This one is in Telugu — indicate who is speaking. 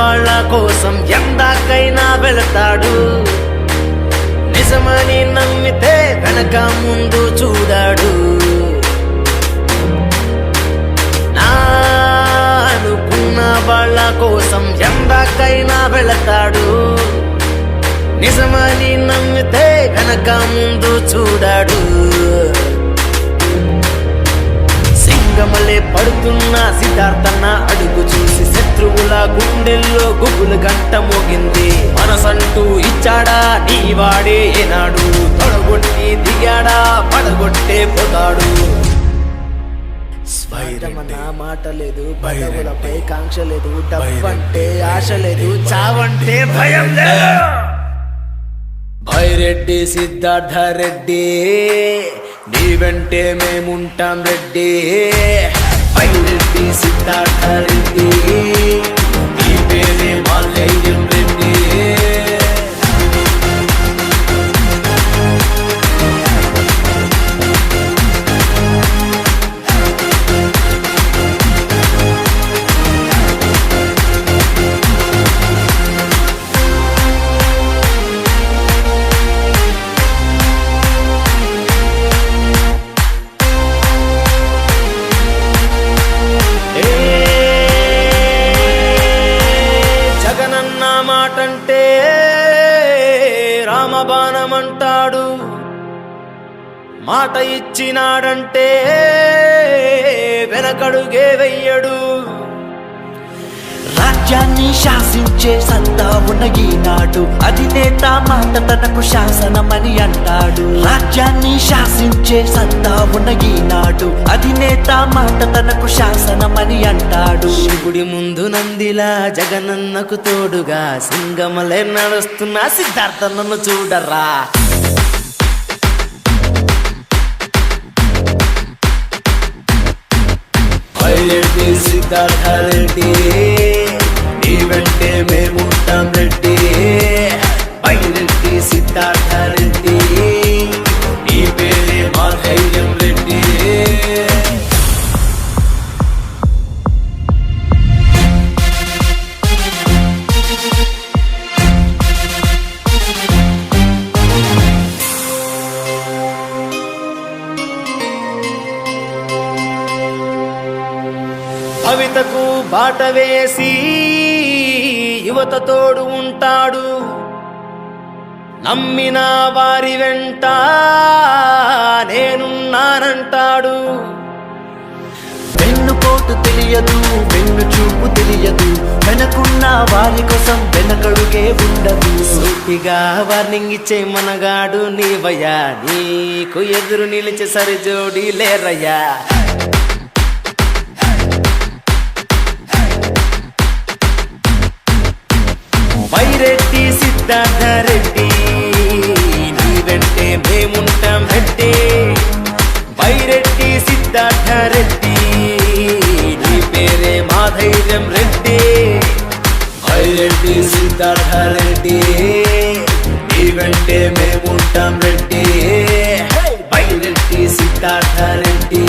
Speaker 1: వాళ్ళ కోసం ఎందాకైనా వెళతాడు. నిజమని నమ్మితే వెనక ముందు చూడాడు. అనుకున్న వాళ్ళ కోసం ఎందాకైనా వెళతాడు. నిజమని నమ్మితే వెనక ముందు చూడాడు. సింగమలే పడుతున్న సిద్ధార్థన్న అడుగు చూసి శత్రువుల గుండెల్లో గుబులు గంట మోగింది. మనసంటూ ఇచ్చాడా నీ వాడే ఏనాడు, తొడగొట్టి దిగాడా పడగొట్టే పోతాడు. స్వైరమన్నా మాట లేదు, పదవులపై కాంక్ష లేదు, డబ్బంటే ఆశ లేదు, చావంటే భయం లేదు. భైరెడ్డి సిద్ధార్థ రెడ్డి నీ వెంటే మేముంటాం రెడ్డి. భైరెడ్డి సిద్ధార్థ రెడ్డి నీ పేరే మాల్యం రెడ్డి. మాటంటే రామబాణమంటాడు, మాట ఇచ్చినాడంటే వెనకడుగే వెయ్యడు.
Speaker 2: రాజ్యాన్ని శాసించే సత్తా ఉన్న ఈనాడు అధినేత మాట తనకు శాసనమని అంటాడు. రాజ్యాన్ని శాసించే సత్తా ఉన్న ఈనాడు అధినేత మాట తనకు శాసనమని అంటాడు.
Speaker 1: శివుడి ముందు నందిలా జగనన్నకు తోడుగా సింగమలే నడుస్తున్న సిద్ధార్థన్నను చూడరా. భైరెడ్డి సిద్ధార్థ రెడ్డి నీ వెంటే మేముంటాం రెడ్డి. భైరెడ్డి సిద్ధార్థ రెడ్డి నీ పేరే మాల్యం రెడ్డి. భవితకు బాట వేసి యువత తోడు ఉంటాడు. నమ్మిన వారి వెంట నేనున్నానంటాడు.
Speaker 2: వెన్నుపోటు తెలియదు, వెన్ను చూపు తెలియదు, వెనకున్న వారి కోసం వెనకడుగే ఉండదు.
Speaker 1: సూటిగా వార్నింగ్ ఇచ్చే మనగాడు నీవయ్యా, నీకు ఎదురు నిలిచే సరిజోడి లేరయ్యా. భైరెడ్డి సిద్ధార్థ రెడ్డి నీ వెంటే మేముంటాం రెడ్డి. భైరెడ్డి సిద్ధార్థ రెడ్డి నీ పేరే మాధైర్యం రెడ్డి. భైరెడ్డి సిద్ధార్థ రెడ్డి నీ వెంటే మేముంటాం రెడ్డి. భైరెడ్డి సిద్ధార్థ రెడ్డి